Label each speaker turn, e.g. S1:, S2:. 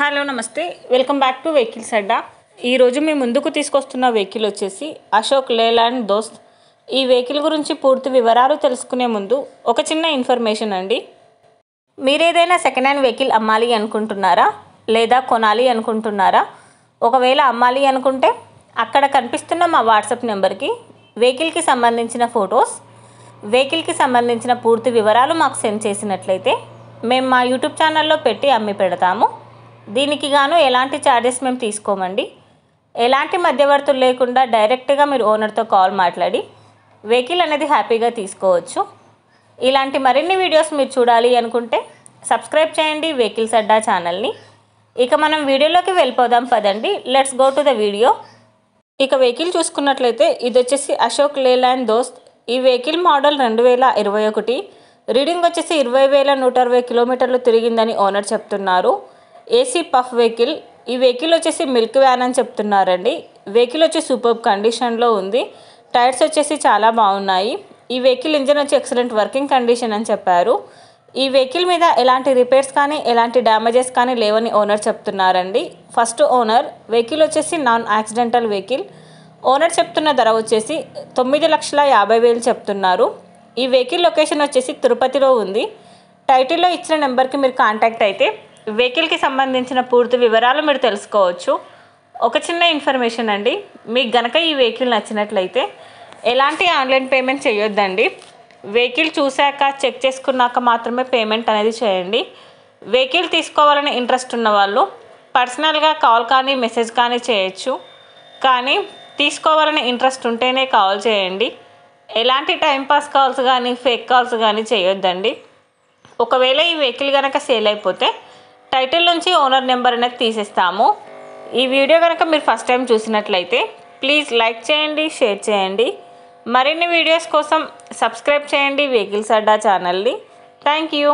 S1: Hello నమస్తే welcome back to vehicles అడ్డా. ఈరోజు మీ ముందుకు తీసుకొస్తున్న వెహికల్ వచ్చేసి అశోక్ లేలాండ్ దోస్త్. ఈ వెహికల్ గురించి పూర్తి వివరాలు తెలుసుకునే ముందు ఒక చిన్న ఇన్ఫర్మేషన్ అండి. మీరేదైనా సెకండ్ హ్యాండ్ వెహికల్ అమ్మాలి అనుకుంటున్నారా లేదా కొనాలి అనుకుంటున్నారా? ఒకవేళ అమ్మాలి అనుకుంటే అక్కడ కనిపిస్తున్న మా వాట్సాప్ నెంబర్కి వెహికల్కి సంబంధించిన ఫొటోస్, వెహికల్కి సంబంధించిన పూర్తి వివరాలు మాకు సెండ్ చేసినట్లయితే మేము మా యూట్యూబ్ ఛానల్లో పెట్టి అమ్మి పెడతాము. దీనికి గాను ఎలాంటి ఛార్జెస్ మేము తీసుకోమండి. ఎలాంటి మధ్యవర్తులు లేకుండా డైరెక్ట్గా మీరు ఓనర్తో కాల్ మాట్లాడి వెహికల్ అనేది హ్యాపీగా తీసుకోవచ్చు. ఇలాంటి మరిన్ని వీడియోస్ మీరు చూడాలి అనుకుంటే సబ్స్క్రైబ్ చేయండి వెహికల్స్ అడ్డా ఛానల్ని. ఇక మనం వీడియోలోకి వెళ్ళిపోదాం పదండి. Let's go to the video. ఇక వెహికల్ చూసుకున్నట్లయితే ఇది వచ్చేసి అశోక్ లేలాండ్ దోస్త్. ఈ వెహికల్ మోడల్ 2021. రీడింగ్ వచ్చేసి 20,160 కిలోమీటర్లు తిరిగిందని ఓనర్ చెప్తున్నారు. AC puff vehicle. ఈ వెహికల్ వచ్చేసి మిల్క్ వ్యాన్ అని చెప్తున్నారండి. వెహికల్ వచ్చి సూపర్బ్ కండిషన్లో ఉంది. టైర్స్ వచ్చేసి చాలా బాగున్నాయి. ఈ వెహికల్ ఇంజన్ వచ్చి ఎక్సలెంట్ వర్కింగ్ కండిషన్ అని చెప్పారు. ఈ వెహికల్ మీద ఎలాంటి రిపేర్స్ కానీ ఎలాంటి డ్యామేజెస్ కానీ లేవని ఓనర్ చెప్తున్నారండి. First owner. వెహికల్ వచ్చేసి నాన్ యాక్సిడెంటల్ వెహికల్. ఓనర్ చెప్తున్న ధర వచ్చేసి 9,50,000 చెప్తున్నారు. ఈ వెహికల్ లొకేషన్ వచ్చేసి తిరుపతిలో ఉంది. టైటిల్లో ఇచ్చిన నెంబర్కి మీరు కాంటాక్ట్ అయితే వెహికల్కి సంబంధించిన పూర్తి వివరాలు మీరు తెలుసుకోవచ్చు. ఒక చిన్న ఇన్ఫర్మేషన్ అండి, మీకు గనక ఈ వెహికల్ నచ్చినట్లయితే ఎలాంటి ఆన్లైన్ పేమెంట్ చేయొద్దండి. వెహికల్ చూశాక చెక్ చేసుకున్నాక మాత్రమే పేమెంట్ అనేది చేయండి. వెహికల్ తీసుకోవాలని ఇంట్రెస్ట్ ఉన్న వాళ్ళు పర్సనల్గా కాల్ కానీ మెసేజ్ కానీ చేయొచ్చు. కానీ తీసుకోవాలని ఇంట్రెస్ట్ ఉంటేనే కాల్ చేయండి. ఎలాంటి టైంపాస్ కాల్స్ కానీ ఫేక్ కాల్స్ కానీ చేయొద్దండి. ఒకవేళ ఈ వెహికల్ కనుక సేల్ అయిపోతే టైటిల్ నుంచి ఓనర్ నెంబర్ అనేది తీసేస్తాము. ఈ వీడియో కనుక మీరు ఫస్ట్ టైం చూసినట్లయితే ప్లీజ్ లైక్ చేయండి, షేర్ చేయండి. మరిన్ని వీడియోస్ కోసం సబ్స్క్రైబ్ చేయండి వెహికల్స్ అడ్డా ఛానల్ని. Thank you.